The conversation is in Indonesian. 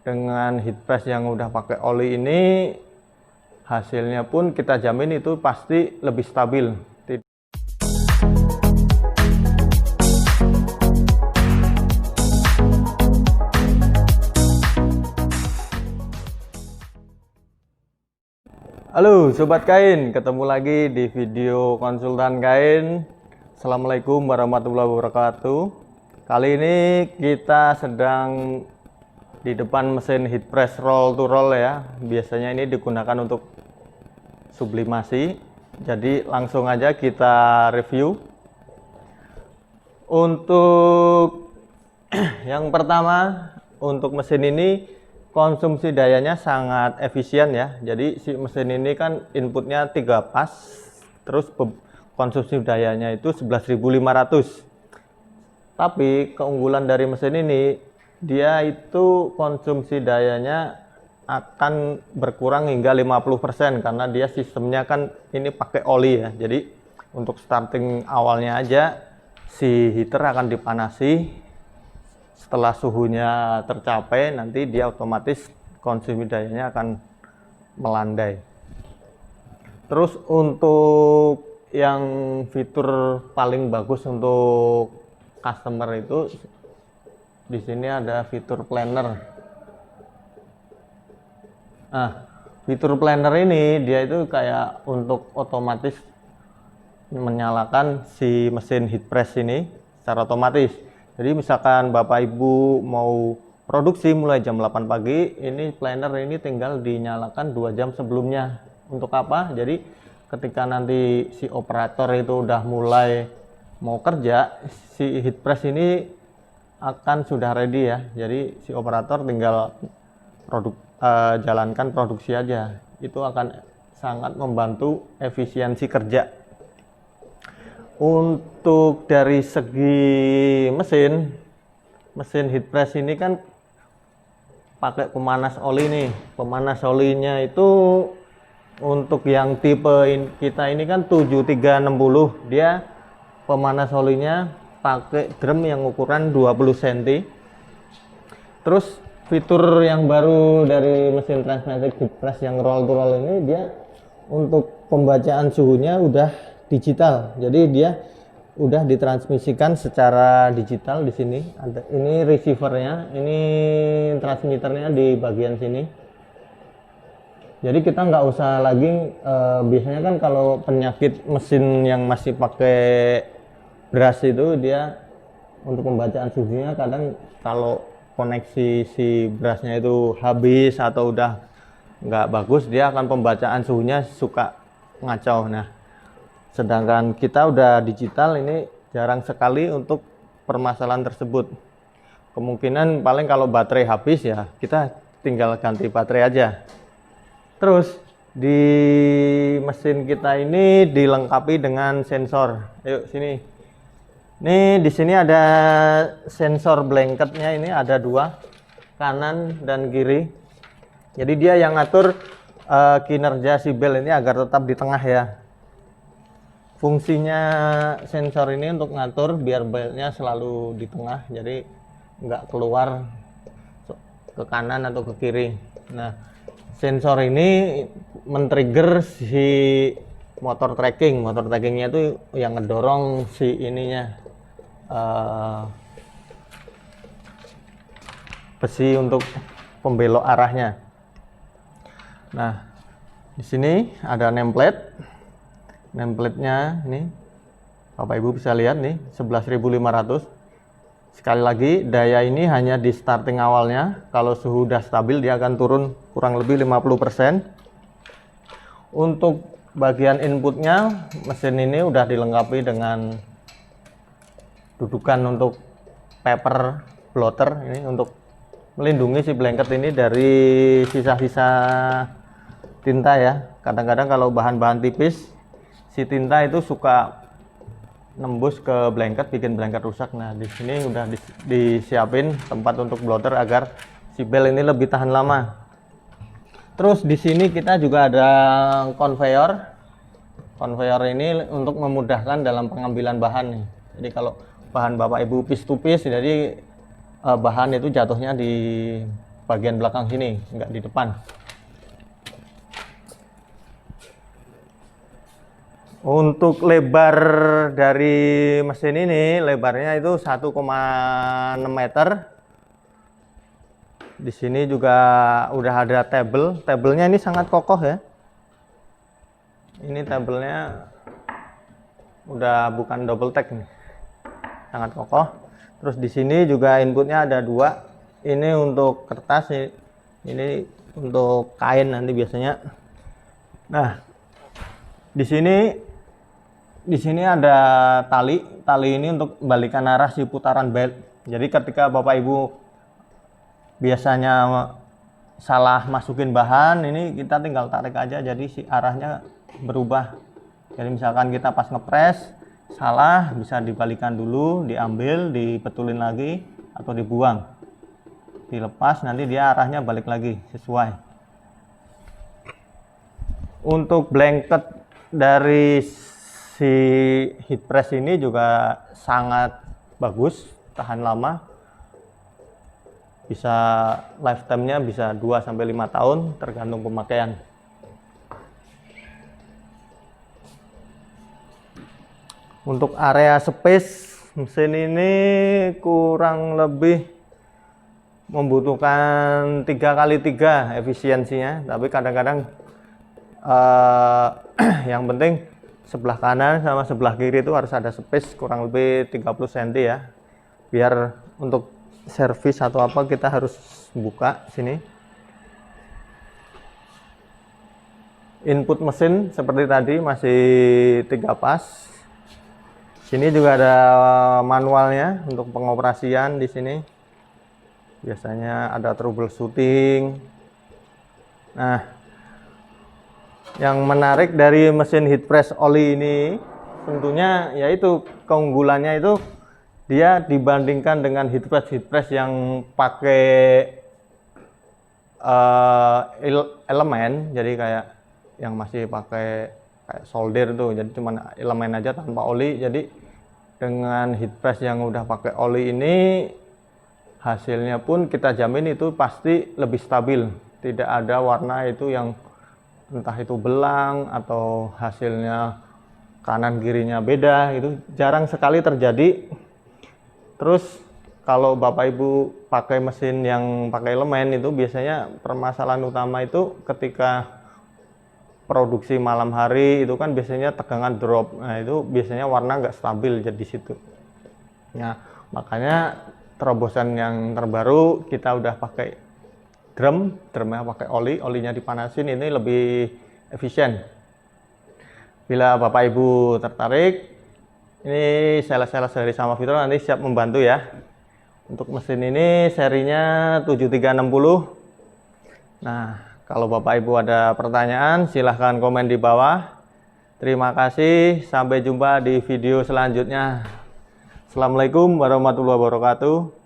dengan heat press yang udah pakai oli ini, hasilnya pun kita jamin itu pasti lebih stabil. Halo Sobat Kain, ketemu lagi di video konsultan kain. Assalamualaikum warahmatullahi wabarakatuh. Kali ini kita sedang di depan mesin heat press roll to roll ya. Biasanya ini digunakan untuk sublimasi. Jadi langsung aja kita review. Untuk yang pertama, untuk mesin ini konsumsi dayanya sangat efisien ya. Jadi si mesin ini kan inputnya 3 pas, terus konsumsi dayanya itu 11.500. Tapi keunggulan dari mesin ini, dia itu konsumsi dayanya akan berkurang hingga 50% karena dia sistemnya kan ini pakai oli ya. Jadi untuk starting awalnya aja si heater akan dipanasi. Setelah suhunya tercapai, nanti dia otomatis konsumsi dayanya akan melandai. Terus untuk yang fitur paling bagus untuk customer itu di sini ada fitur planner. Nah, fitur planner ini dia itu kayak untuk otomatis menyalakan si mesin heat press ini secara otomatis. Jadi misalkan Bapak Ibu mau produksi mulai jam 8 pagi, ini planner ini tinggal dinyalakan 2 jam sebelumnya. Untuk apa? Jadi ketika nanti si operator itu udah mulai mau kerja, si heat press ini akan sudah ready ya. Jadi si operator tinggal jalankan produksi aja. Itu akan sangat membantu efisiensi kerja. Untuk dari segi mesin heat press ini kan pakai pemanas oli nih. Pemanas olinya itu untuk yang tipe kita ini kan 7360, dia pemanas olinya pakai drum yang ukuran 20 cm. Terus fitur yang baru dari mesin Transmatic heat press yang roll to roll ini, dia untuk pembacaan suhunya udah digital. Jadi dia udah ditransmisikan secara digital di sini. Ada ini receivernya, ini transmitternya di bagian sini. Jadi kita nggak usah lagi biasanya kan kalau penyakit mesin yang masih pakai brush itu, dia untuk pembacaan suhunya kadang kalau koneksi si brushnya itu habis atau udah nggak bagus, dia akan pembacaan suhunya suka ngacau. Nah, sedangkan kita udah digital, ini jarang sekali untuk permasalahan tersebut. Kemungkinan paling kalau baterai habis ya kita tinggal ganti baterai aja. Terus di mesin kita ini dilengkapi dengan sensor. Yuk sini. Nih di sini ada sensor blanketnya, ini ada 2, kanan dan kiri. Jadi dia yang ngatur kinerja si bel ini agar tetap di tengah ya. Fungsinya sensor ini untuk ngatur biar belnya selalu di tengah, jadi nggak keluar ke kanan atau ke kiri. Nah, sensor ini men-trigger si motor tracking. Motor trackingnya itu yang ngedorong si ininya besi untuk pembelok arahnya. Nah, di sini ada nameplate. Nameplate-nya ini Bapak Ibu bisa lihat nih 11.500. Sekali lagi, daya ini hanya di starting awalnya. Kalau suhu udah stabil dia akan turun kurang lebih 50%. Untuk bagian inputnya, mesin ini udah dilengkapi dengan dudukan untuk paper blotter ini untuk melindungi si blanket ini dari sisa-sisa tinta ya. Kadang-kadang kalau bahan-bahan tipis, si tinta itu suka nembus ke blanket, bikin blanket rusak. Nah, di sini udah disiapin tempat untuk blotter agar si bel ini lebih tahan lama. Terus di sini kita juga ada conveyor. Conveyor ini untuk memudahkan dalam pengambilan bahan nih. Jadi kalau bahan Bapak Ibu piece to piece, jadi bahan itu jatuhnya di bagian belakang sini, nggak di depan. Untuk lebar dari mesin ini, lebarnya itu 1,6 meter. Di sini juga udah ada tabel. Tabelnya ini sangat kokoh ya. Ini tabelnya udah bukan double tag nih. Sangat kokoh. Terus di sini juga inputnya ada 2. Ini untuk kertas, ini untuk kain nanti biasanya. Nah, di sini ada tali ini untuk balikan arah si putaran belt. Jadi ketika Bapak Ibu biasanya salah masukin bahan, ini kita tinggal tarik aja, jadi si arahnya berubah. Jadi misalkan kita pas ngepres salah, bisa dibalikan dulu, diambil, dibetulin lagi, atau dibuang, dilepas, nanti dia arahnya balik lagi sesuai. Untuk blanket dari si heat press ini juga sangat bagus, tahan lama, bisa lifetime-nya bisa 2-5 tahun tergantung pemakaian. Untuk area space, mesin ini kurang lebih membutuhkan 3x3 efisiensinya, tapi kadang-kadang yang penting sebelah kanan sama sebelah kiri itu harus ada space kurang lebih 30 cm ya, biar untuk servis atau apa kita harus buka sini. Input mesin seperti tadi masih 3 pas. Sini juga ada manualnya untuk pengoperasian. Di sini biasanya ada troubleshooting. Nah, yang menarik dari mesin heat press oli ini tentunya yaitu keunggulannya itu dia dibandingkan dengan heat press yang pakai elemen, jadi kayak yang masih pakai kayak solder tuh, jadi cuma elemen aja tanpa oli. Jadi dengan heat press yang udah pakai oli ini, hasilnya pun kita jamin itu pasti lebih stabil, tidak ada warna itu yang entah itu belang atau hasilnya kanan kirinya beda, itu jarang sekali terjadi. Terus kalau Bapak Ibu pakai mesin yang pakai elemen itu biasanya permasalahan utama itu ketika produksi malam hari itu kan biasanya tegangan drop. Nah, itu biasanya warna nggak stabil jadi di situ. Nah, makanya terobosan yang terbaru kita udah pakai drumnya pakai olinya dipanasin, ini lebih efisien. Bila Bapak Ibu tertarik, ini sales dari Sama Fitro nanti siap membantu ya. Untuk mesin ini serinya 7360. Nah, kalau Bapak Ibu ada pertanyaan silahkan komen di bawah. Terima kasih, sampai jumpa di video selanjutnya. Assalamualaikum warahmatullahi wabarakatuh.